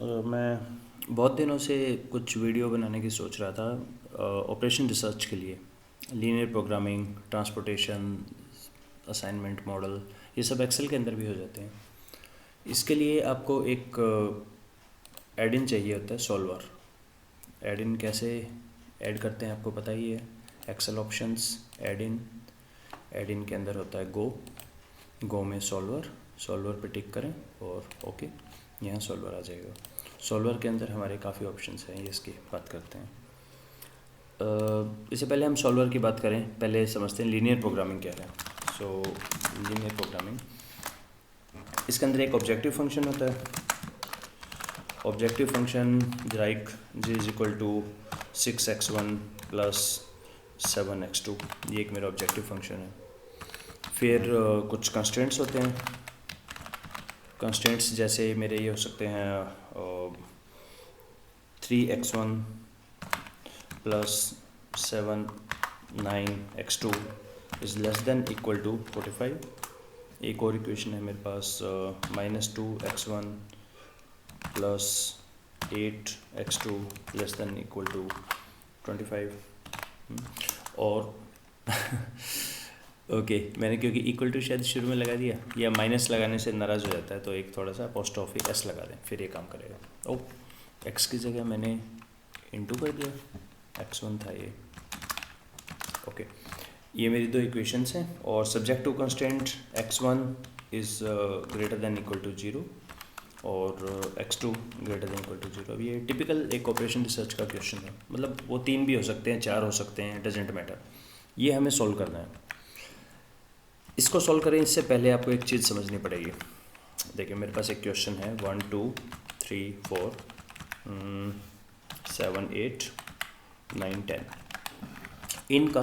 मैं बहुत दिनों से कुछ वीडियो बनाने की सोच रहा था ऑपरेशन रिसर्च के लिए। Linear programming, transportation, assignment model, ये सब एक्सेल के अंदर भी हो जाते हैं। इसके लिए आपको एक एड इन चाहिए होता है, सॉल्वर। एड इन कैसे ऐड करते हैं आपको पता ही है। एक्सेल ऑप्शंस, एड इन के अंदर होता है गो में सॉल्वर पे टिक करें और ओके, यहाँ सॉल्वर आ जाएगा। सॉल्वर के अंदर हमारे काफ़ी ऑप्शंस हैं, ये इसकी बात करते हैं। इससे पहले हम सॉल्वर की बात करें, पहले समझते हैं लीनियर प्रोग्रामिंग क्या है। सो लीनियर प्रोग्रामिंग, इसके अंदर एक ऑब्जेक्टिव फंक्शन होता है। Objective function like g is equal to 6x1 plus 7x2, ये एक मेरा ऑब्जेक्टिव फंक्शन है। फिर कुछ कंस्ट्रेंट्स होते हैं। कंस्ट्रेंट्स जैसे मेरे ये हो सकते हैं 3x1 plus 9x2 is less than equal to 45। एक और इक्वेशन है मेरे पास -2x1 plus 8x2 less than equal to 25। और ओके मैंने क्योंकि इक्वल टू शायद शुरू में लगा दिया, या माइनस लगाने से नाराज़ हो जाता है, तो एक थोड़ा सा अपोस्ट्रोफी एस लगा दें, फिर ये काम करेगा। ओ एक्स की जगह मैंने इनटू कर दिया, x1 था ये। ओके, ये मेरी दो इक्वेशंस हैं। और subjective constant x1 is greater than equal to 0 और x2 greater than equal to 0। अब ये टिपिकल एक ऑपरेशन रिसर्च का क्वेश्चन है, मतलब वो 3 भी हो सकते हैं, 4 हो सकते हैं, डजेंट मैटर। ये हमें सॉल्व करना है। इसको सॉल्व करें इससे पहले आपको एक चीज़ समझनी पड़ेगी। देखिए मेरे पास एक क्वेश्चन है 1 2 3 4 7 8 9 10। इनका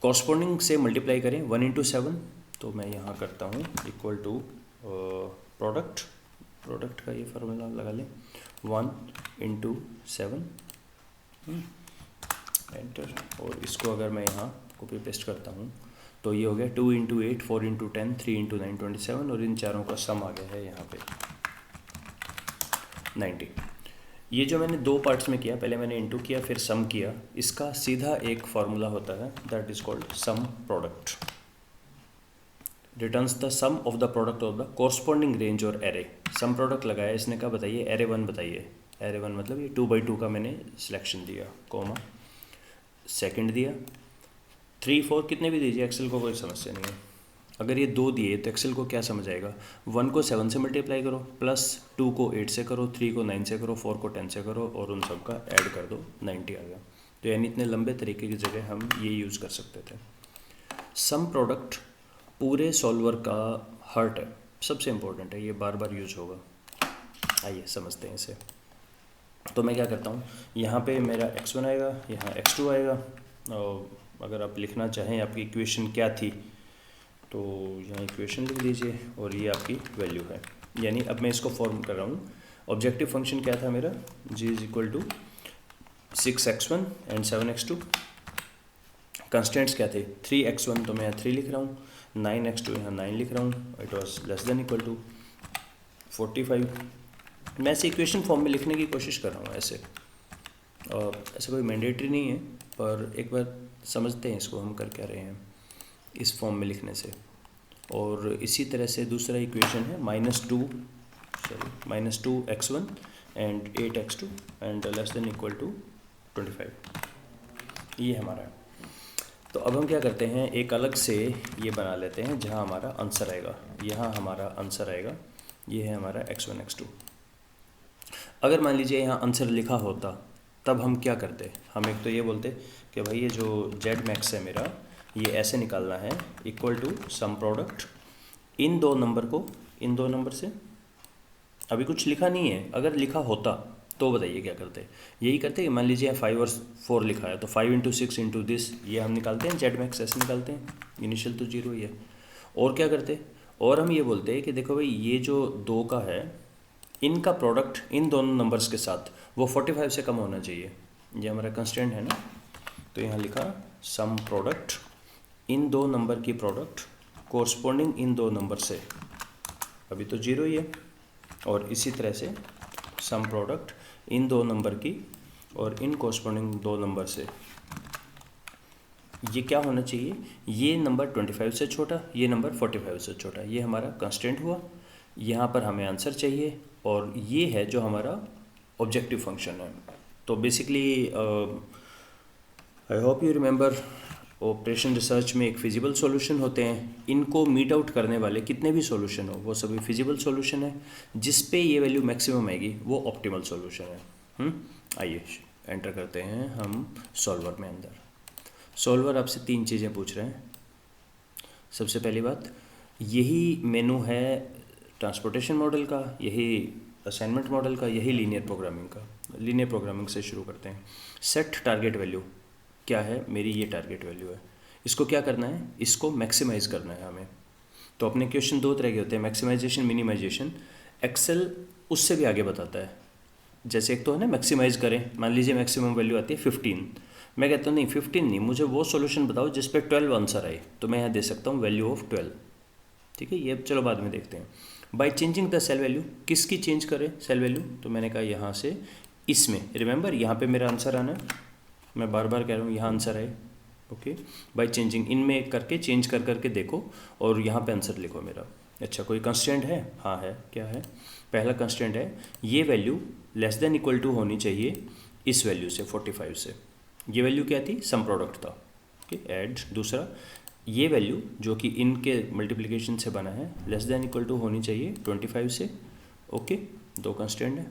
कॉरस्पॉन्डिंग से मल्टीप्लाई करें 1 इंटू 7, तो मैं यहाँ करता हूँ इक्वल टू प्रोडक्ट का ये फार्मूला लगा लें 1 इंटू 7 एंटर। और इसको अगर मैं यहाँ कॉपी पेस्ट करता हूँ तो ये हो गया 2 इंटू 8 4 इंटू 10 3 इंटू 9 27, और इन चारों का सम आ गया है यहाँ पे 90। ये जो मैंने दो पार्ट्स में किया, पहले मैंने इंटू किया फिर सम किया, इसका सीधा एक फार्मूला होता है that is called sum product. Returns the sum of the product of the corresponding range और एरे। सम प्रोडक्ट लगाया, इसने कहा बताइए एरे 1 बताइए। एरे 1 मतलब ये 2/2 का मैंने सिलेक्शन दिया, कोमा सेकंड दिया। 3 4 कितने भी दीजिए, एक्सेल को कोई समस्या नहीं है। अगर ये 2 दिए तो एक्सेल को क्या समझ आएगा, 1 को 7 से मल्टीप्लाई करो, प्लस 2 को 8 से करो, 3 को 9 से करो, 4 को 10 से करो, और उन सब का ऐड कर दो, 90 आ गया। तो यानी इतने लंबे तरीके की जगह हम ये यूज़ कर सकते थे। सम प्रोडक्ट पूरे सॉल्वर का हार्ट है, सबसे इम्पोर्टेंट है, ये बार बार यूज होगा। आइए समझते हैं इसे। तो मैं क्या करता हूँ, यहाँ पे मेरा x1 आएगा, यहाँ x2 आएगा, और अगर आप लिखना चाहें आपकी इक्वेशन क्या थी तो यहाँ इक्वेशन लिख दीजिए, और ये आपकी वैल्यू है। यानी अब मैं इसको फॉर्म कर रहा हूँ। ऑब्जेक्टिव फंक्शन क्या था मेरा, g is equal to 6x1 and 7x2। Constants क्या थे, 3x1 तो मैं यहाँ 3 लिख रहा हूँ, 9x2 यहाँ 9 लिख रहा हूँ, it was less than equal to 45। मैं ऐसे इक्वेशन फॉर्म में लिखने की कोशिश कर रहा हूँ ऐसे, और ऐसा कोई मैंडेटरी नहीं है, पर एक बार समझते हैं इसको हम कर क्या रहे हैं इस फॉर्म में लिखने से। और इसी तरह से दूसरा इक्वेशन है -2x1 and 8x2 and less than equal to 25। ये हमारा है। तो अब हम क्या करते हैं, एक अलग से ये बना लेते हैं जहाँ हमारा आंसर आएगा। यहाँ हमारा आंसर आएगा, ये है हमारा x1 x2। अगर मान लीजिए यहाँ आंसर लिखा होता तब हम क्या करते, हम एक तो ये बोलते कि भाई ये जो जेड मैक्स है मेरा, ये ऐसे निकालना है इक्वल टू सम प्रोडक्ट इन दो नंबर को, इन दो नंबर से। अभी कुछ लिखा नहीं है, अगर लिखा होता तो बताइए क्या करते। यही करते हैं, मान लीजिए 5 और 4 लिखा है तो 5 इंटू 6 इंटू दिस, ये हम निकालते हैं जेड मैक्स, ऐसे निकालते हैं। इनिशियल तो 0 ही है। और क्या करते, और हम ये बोलते हैं कि देखो भाई ये जो 2 का है, इनका प्रोडक्ट इन दोनों नंबर्स के साथ वो 45 से कम होना चाहिए। ये हमारा कंस्टेंट है ना, तो यहाँ लिखा सम प्रोडक्ट इन दो नंबर की प्रोडक्ट कोरस्पॉन्डिंग इन दो नंबर से, अभी तो 0 ही है। और इसी तरह से सम प्रोडक्ट इन दो नंबर की और इन कॉरस्पॉन्डिंग दो नंबर से, ये क्या होना चाहिए, ये नंबर 25 से छोटा, ये नंबर 45 से छोटा। ये हमारा कंस्टेंट हुआ, यहाँ पर हमें आंसर चाहिए और ये है जो हमारा ऑब्जेक्टिव फंक्शन है। तो basically I hope you remember, operation research में एक फिजिबल सॉल्यूशन होते हैं, इनको मीट आउट करने वाले कितने भी सॉल्यूशन हो वो सभी फिजिबल सॉल्यूशन है, जिस पे ये वैल्यू मैक्सिमम आएगी वो ऑप्टिमल सॉल्यूशन है। आइए एंटर करते हैं हम सॉल्वर में। अंदर सॉल्वर आपसे 3 चीज़ें पूछ रहे हैं। सबसे पहली बात, यही मेनू है ट्रांसपोर्टेशन मॉडल का, यही असाइनमेंट मॉडल का, यही लीनियर प्रोग्रामिंग का। लीनियर प्रोग्रामिंग से शुरू करते हैं। सेट टारगेट वैल्यू क्या है, मेरी ये टारगेट वैल्यू है, इसको क्या करना है, इसको मैक्सिमाइज़ करना है हमें। तो अपने क्वेश्चन 2 तरह के होते हैं, मैक्सिमाइजेशन, मिनिमाइजेशन। एक्सेल उससे भी आगे बताता है। जैसे एक तो है ना मैक्सिमाइज़ करें, मान लीजिए मैक्सिमम वैल्यू आती है 15, मैं कहता हूँ नहीं 15 नहीं, मुझे वो सॉल्यूशन बताओ जिस पे 12 आंसर आए, तो मैं यहाँ दे सकता हूँ वैल्यू ऑफ 12। ठीक है, ये चलो बाद में देखते हैं। By changing the cell value, किसकी चेंज करें सेल वैल्यू, तो मैंने कहा यहाँ से इसमें, रिमेंबर यहाँ पे मेरा आंसर आना है, मैं बार बार कह रहा हूँ यहाँ आंसर आए। ओके, बाय चेंजिंग, इनमें करके चेंज कर करके देखो और यहाँ पे आंसर लिखो मेरा। अच्छा, कोई कंस्टेंट है, हाँ है, क्या है, पहला कंस्टेंट है ये value less than equal to होनी चाहिए इस वैल्यू से, 45 से। ये वैल्यू क्या थी, सम प्रोडक्ट था। Okay, add. दूसरा, ये वैल्यू जो कि इनके मल्टीप्लिकेशन से बना है लेस देन इक्वल टू होनी चाहिए 25 से। ओके, 2 कंस्टेंट है।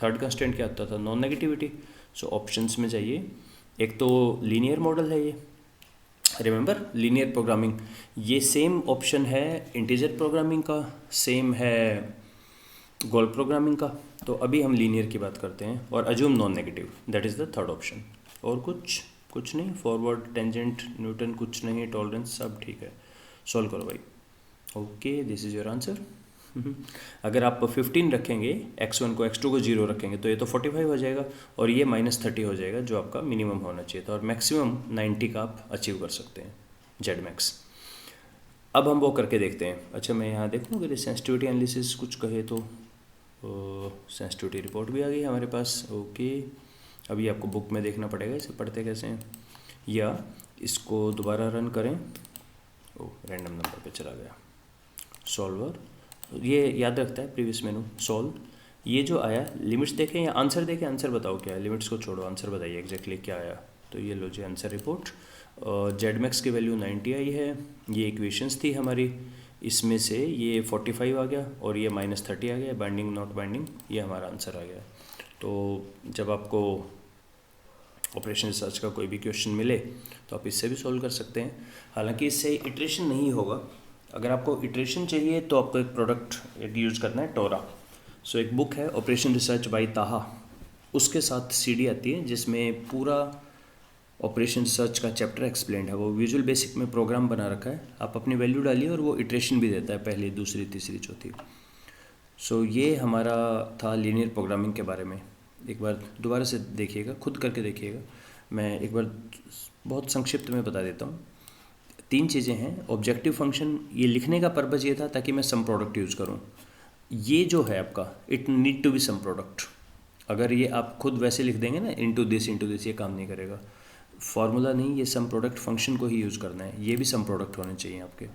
थर्ड कंस्टेंट क्या होता था, नॉन नेगेटिविटी। सो ऑप्शंस में जाइए, एक तो लीनियर मॉडल है ये, रिमेंबर लीनियर प्रोग्रामिंग, ये सेम ऑप्शन है इंटीजर प्रोग्रामिंग का, सेम है गोल प्रोग्रामिंग का। तो अभी हम लीनियर की बात करते हैं और assume non negative, that is the third option. और कुछ नहीं, फॉरवर्ड, टेंजेंट, न्यूटन कुछ नहीं, टॉलरेंस सब ठीक है। सॉल्व करो भाई। Okay, this is your answer. अगर आप 15 रखेंगे, x1 को x2 को 0 रखेंगे तो ये तो 45 हो जाएगा और ये -30 हो जाएगा, जो आपका मिनिमम होना चाहिए था, और मैक्सिमम 90 का आप अचीव कर सकते हैं, जेड मैक्स। अब हम वो करके देखते हैं। अच्छा, मैं यहाँ देखूँ अगर सेंसिटिविटी एनालिसिस कुछ कहे तो सेंसिटिविटी रिपोर्ट भी आ गई हमारे पास। ओके, अभी आपको बुक में देखना पड़ेगा इसे पढ़ते कैसे हैं, या इसको दोबारा रन करें। ओ, रैंडम नंबर पे चला गया। सॉल्वर, ये याद रखता है प्रीवियस मेनू, सॉल्व। ये जो आया, लिमिट्स देखें या आंसर देखें, आंसर बताओ क्या है, लिमिट्स को छोड़ो, आंसर बताइए एग्जैक्टली क्या आया। तो ये लो जी आंसर रिपोर्ट। जेड मैक्स की वैल्यू 90 आई है, ये इक्वेशंस थी हमारी, इसमें से ये 45 आ गया और ये -30 आ गया, बाइंडिंग नॉट बाइंडिंग, ये हमारा आंसर आ गया। तो जब आपको ऑपरेशन रिसर्च का कोई भी क्वेश्चन मिले तो आप इससे भी सॉल्व कर सकते हैं। हालांकि इससे इटरेशन नहीं होगा, अगर आपको इटरेशन चाहिए तो आपको एक प्रोडक्ट एक यूज़ करना है, टोरा। सो एक बुक है ऑपरेशन रिसर्च बाय ताहा, उसके साथ सीडी आती है जिसमें पूरा ऑपरेशन रिसर्च का चैप्टर एक्सप्लेंड है। वो विजुअल बेसिक में प्रोग्राम बना रखा है, आप अपनी वैल्यू डालिए और वो इटरेशन भी देता है, पहली, दूसरी, तीसरी, चौथी। सो ये हमारा था लीनियर प्रोग्रामिंग के बारे में। एक बार दोबारा से देखिएगा, खुद करके देखिएगा, मैं एक बार बहुत संक्षिप्त में बता देता हूँ। 3 चीज़ें हैं। ऑब्जेक्टिव फंक्शन, ये लिखने का पर्पज़ ये था ताकि मैं सम प्रोडक्ट यूज़ करूँ। ये जो है आपका, it need to be sum product. अगर ये आप खुद वैसे लिख देंगे ना, इनटू दिस, ये काम नहीं करेगा। फार्मूला नहीं, ये सम प्रोडक्ट फंक्शन को ही यूज़ करना है, ये भी सम प्रोडक्ट होने चाहिए आपके।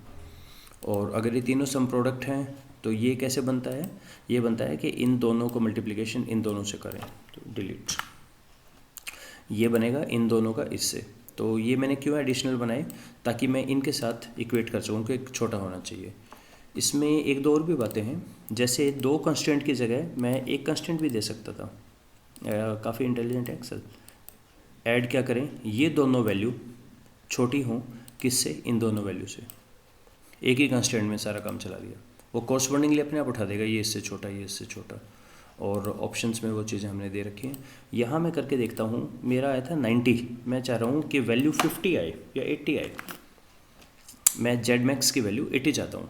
और अगर ये तीनों सम प्रोडक्ट हैं तो ये कैसे बनता है, ये बनता है कि इन दोनों को मल्टीप्लिकेशन इन दोनों से करें, तो डिलीट, ये बनेगा इन दोनों का इससे। तो ये मैंने क्यों एडिशनल बनाए, ताकि मैं इनके साथ इक्वेट कर सकूँ, कि एक छोटा होना चाहिए। इसमें 1-2 और भी बातें हैं, जैसे 2 कंस्टेंट की जगह मैं 1 कंस्टेंट भी दे सकता था। काफ़ी इंटेलिजेंट है एक्सेल। ऐड क्या करें, ये दोनों वैल्यू छोटी हों किससे, इन दोनों वैल्यू से। एक ही कंस्टेंट में सारा काम चला दिया, वो कॉरस्पॉन्डिंगली अपने आप उठा देगा, ये इससे छोटा, ये इससे छोटा। और ऑप्शंस में वो चीज़ें हमने दे रखी हैं। यहाँ मैं करके देखता हूँ, मेरा आया था 90, मैं चाह रहा हूँ कि वैल्यू 50 आए या 80 आए। मैं जेड मैक्स की वैल्यू 80 चाहता हूँ,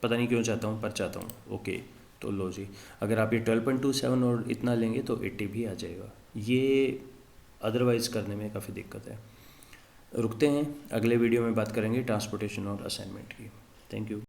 पता नहीं क्यों चाहता हूँ, पर चाहता हूँ। ओके, तो लो जी, अगर आप ये 12.27 और इतना लेंगे तो 80 भी आ जाएगा। ये अदरवाइज़ करने में काफ़ी दिक्कत है। रुकते हैं, अगले वीडियो में बात करेंगे ट्रांसपोर्टेशन और असाइनमेंट की। Thank you.